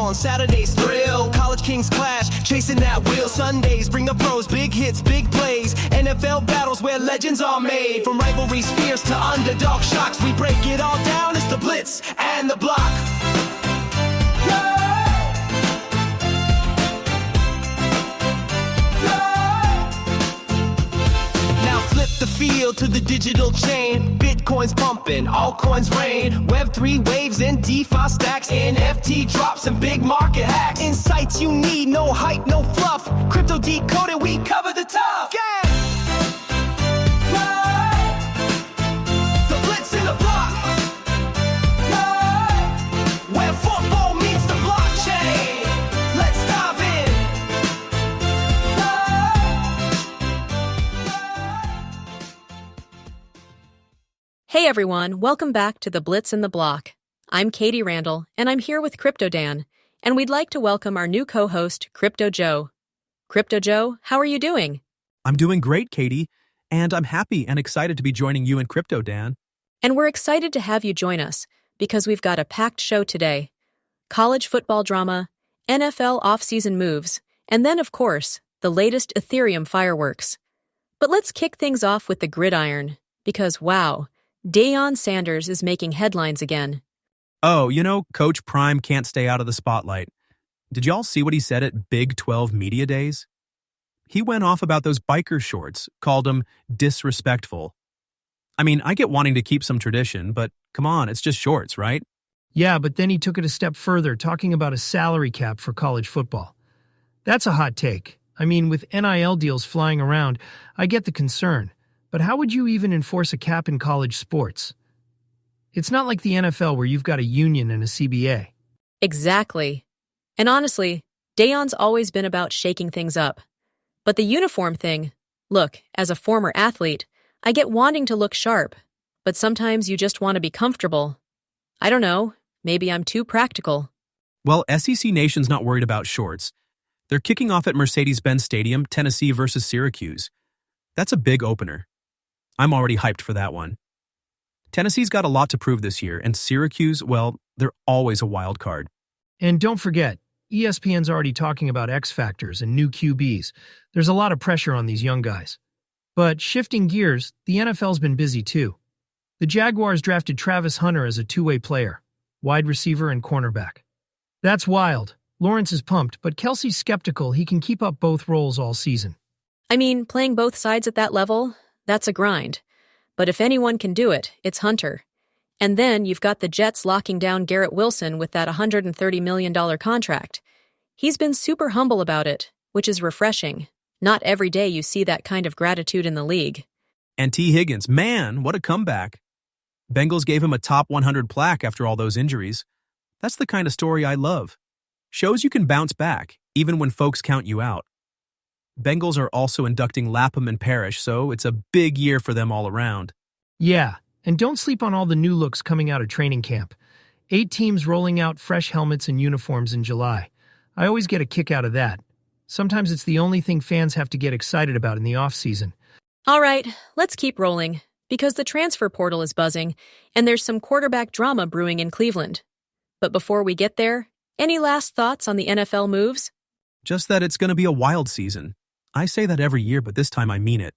on Saturdays thrill, college kings clash, chasing that wheel. Sundays bring the pros, big hits, big plays, NFL battles where legends are made. From rivalries fierce to underdog shocks, we break it all down. It's the Blitz and the Block. The field to the digital chain, Bitcoin's pumping, altcoins rain, Web3 waves and DeFi stacks, NFT drops and big market hacks. Insights you need, no hype, no fluff, crypto decoded, we cover the tough. Yeah! The Blitz and the Block. Where football meets the blockchain. Let's dive in. Hey everyone, welcome back to the Blitz and the Block. I'm Katie Randall, and I'm here with Crypto Dan, and we'd like to welcome our new co-host, Crypto Joe. Crypto Joe, how are you doing? I'm doing great, Katie, and I'm happy and excited to be joining you and Crypto Dan. And we're excited to have you join us, because we've got a packed show today. College football drama, NFL off-season moves, and then, of course, the latest Ethereum fireworks. But let's kick things off with the Gridiron, because wow, Deion Sanders is making headlines again. Oh, Coach Prime can't stay out of the spotlight. Did y'all see what he said at Big 12 Media Days? He went off about those biker shorts, called them disrespectful. I mean, I get wanting to keep some tradition, but come on, it's just shorts, right? Yeah, but then he took it a step further, talking about a salary cap for college football. That's a hot take. I mean, with NIL deals flying around, I get the concern. But how would you even enforce a cap in college sports? It's not like the NFL where you've got a union and a CBA. Exactly. And honestly, Deion's always been about shaking things up. But the uniform thing, look, as a former athlete, I get wanting to look sharp, but sometimes you just want to be comfortable. I don't know, maybe I'm too practical. Well, SEC Nation's not worried about shorts. They're kicking off at Mercedes-Benz Stadium, Tennessee versus Syracuse. That's a big opener. I'm already hyped for that one. Tennessee's got a lot to prove this year, and Syracuse, well, they're always a wild card. And don't forget, ESPN's already talking about X Factors and new QBs. There's a lot of pressure on these young guys. But shifting gears, the NFL's been busy too. The Jaguars drafted Travis Hunter as a two-way player, wide receiver and cornerback. That's wild. Lawrence is pumped, but Kelsey's skeptical he can keep up both roles all season. I mean, playing both sides at that level, that's a grind. But if anyone can do it, it's Hunter. And then you've got the Jets locking down Garrett Wilson with that $130 million contract. He's been super humble about it, which is refreshing. Not every day you see that kind of gratitude in the league. And T. Higgins, man, what a comeback. Bengals gave him a top 100 plaque after all those injuries. That's the kind of story I love. Shows you can bounce back, even when folks count you out. Bengals are also inducting Lapham and Parrish, so it's a big year for them all around. Yeah, and don't sleep on all the new looks coming out of training camp. 8 teams rolling out fresh helmets and uniforms in July. I always get a kick out of that. Sometimes it's the only thing fans have to get excited about in the off-season. All right, let's keep rolling, because the transfer portal is buzzing, and there's some quarterback drama brewing in Cleveland. But before we get there, any last thoughts on the NFL moves? Just that it's going to be a wild season. I say that every year, but this time I mean it.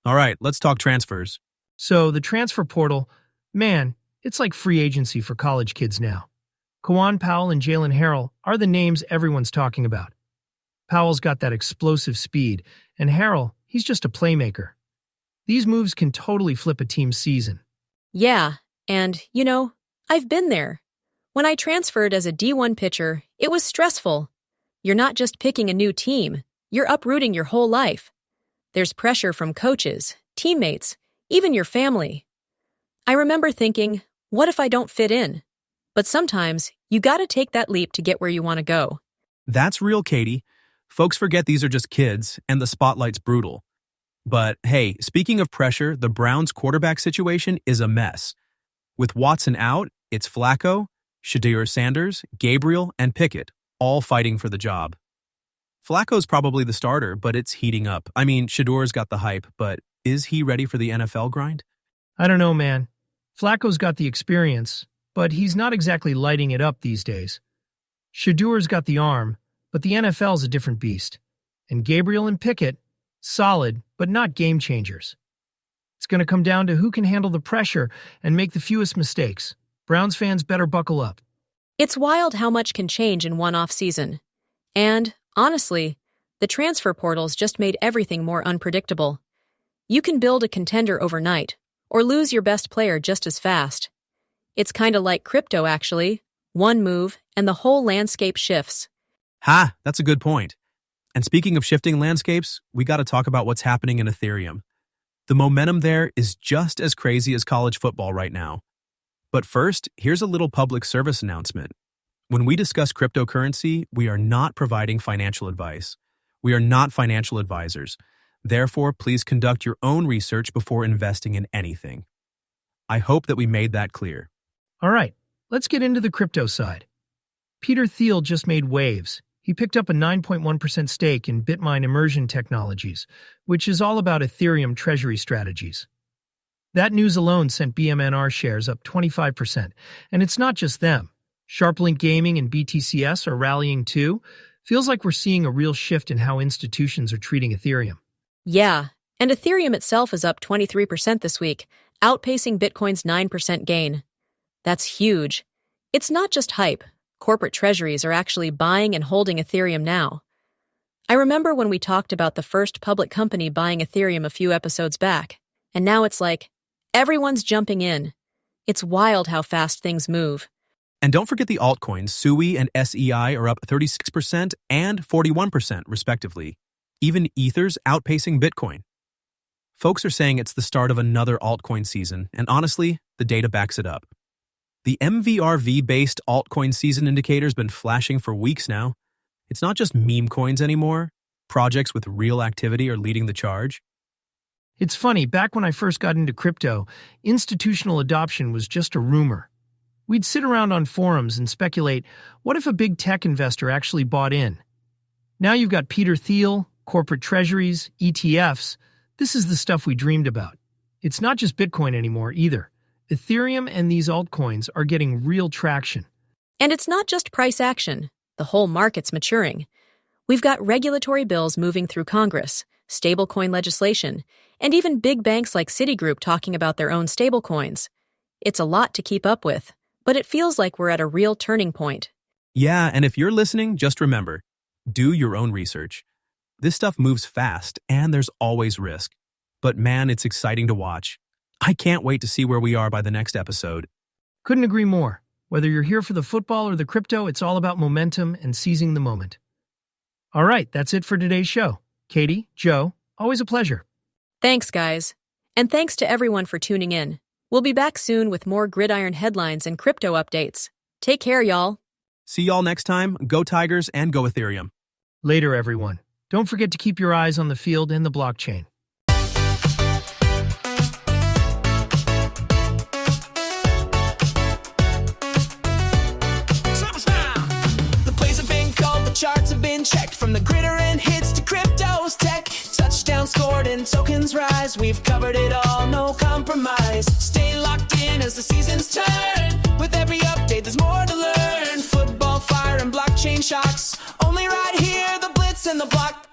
All right, let's talk transfers. So, the transfer portal, man, it's like free agency for college kids now. Kawan Powell and Jalen Harrell are the names everyone's talking about. Powell's got that explosive speed, and Harrell, he's just a playmaker. These moves can totally flip a team's season. Yeah, and, I've been there. When I transferred as a D1 pitcher, it was stressful. You're not just picking a new team. You're uprooting your whole life. There's pressure from coaches, teammates, even your family. I remember thinking, what if I don't fit in? But sometimes, you gotta take that leap to get where you want to go. That's real, Katie. Folks forget these are just kids, and the spotlight's brutal. But hey, speaking of pressure, the Browns' quarterback situation is a mess. With Watson out, it's Flacco, Shedeur Sanders, Gabriel, and Pickett, all fighting for the job. Flacco's probably the starter, but it's heating up. I mean, Shedeur's got the hype, but is he ready for the NFL grind? I don't know, man. Flacco's got the experience, but he's not exactly lighting it up these days. Shadeur's got the arm, but the NFL's a different beast. And Gabriel and Pickett, solid, but not game changers. It's going to come down to who can handle the pressure and make the fewest mistakes. Browns fans better buckle up. It's wild how much can change in one off-season. And, honestly, the transfer portal's just made everything more unpredictable. You can build a contender overnight, or lose your best player just as fast. It's kinda like crypto, actually. One move, and the whole landscape shifts. Ha, that's a good point. And speaking of shifting landscapes, we gotta talk about what's happening in Ethereum. The momentum there is just as crazy as college football right now. But first, here's a little public service announcement. When we discuss cryptocurrency, we are not providing financial advice. We are not financial advisors. Therefore, please conduct your own research before investing in anything. I hope that we made that clear. All right, let's get into the crypto side. Peter Thiel just made waves. He picked up a 9.1% stake in Bitmine Immersion Technologies, which is all about Ethereum treasury strategies. That news alone sent BMNR shares up 25%, and it's not just them. SharpLink Gaming and BTCS are rallying too. Feels like we're seeing a real shift in how institutions are treating Ethereum. Yeah, and Ethereum itself is up 23% this week, outpacing Bitcoin's 9% gain. That's huge. It's not just hype. Corporate treasuries are actually buying and holding Ethereum now. I remember when we talked about the first public company buying Ethereum a few episodes back, and now it's like, everyone's jumping in. It's wild how fast things move. And don't forget the altcoins, SUI and SEI are up 36% and 41% respectively. Even Ether's outpacing Bitcoin. Folks are saying it's the start of another altcoin season, and honestly, the data backs it up. The MVRV-based altcoin season indicator's been flashing for weeks now. It's not just meme coins anymore. Projects with real activity are leading the charge. It's funny, back when I first got into crypto, institutional adoption was just a rumor. We'd sit around on forums and speculate, what if a big tech investor actually bought in? Now you've got Peter Thiel, corporate treasuries, ETFs. This is the stuff we dreamed about. It's not just Bitcoin anymore either. Ethereum and these altcoins are getting real traction. And it's not just price action. The whole market's maturing. We've got regulatory bills moving through Congress, stablecoin legislation, and even big banks like Citigroup talking about their own stablecoins. It's a lot to keep up with, but it feels like we're at a real turning point. Yeah, and if you're listening, just remember, do your own research. This stuff moves fast, and there's always risk. But man, it's exciting to watch. I can't wait to see where we are by the next episode. Couldn't agree more. Whether you're here for the football or the crypto, it's all about momentum and seizing the moment. All right, that's it for today's show. Katie, Joe, always a pleasure. Thanks, guys. And thanks to everyone for tuning in. We'll be back soon with more Gridiron headlines and crypto updates. Take care, y'all. See y'all next time. Go Tigers and go Ethereum. Later, everyone. Don't forget to keep your eyes on the field and the blockchain. Charts have been checked from the Gridiron hits to crypto's tech. Touchdowns scored and tokens rise. We've covered it all, no compromise. Stay locked in as the seasons turn. With every update, there's more to learn. Football, fire, and blockchain shocks. Only right here, the blitz and the block.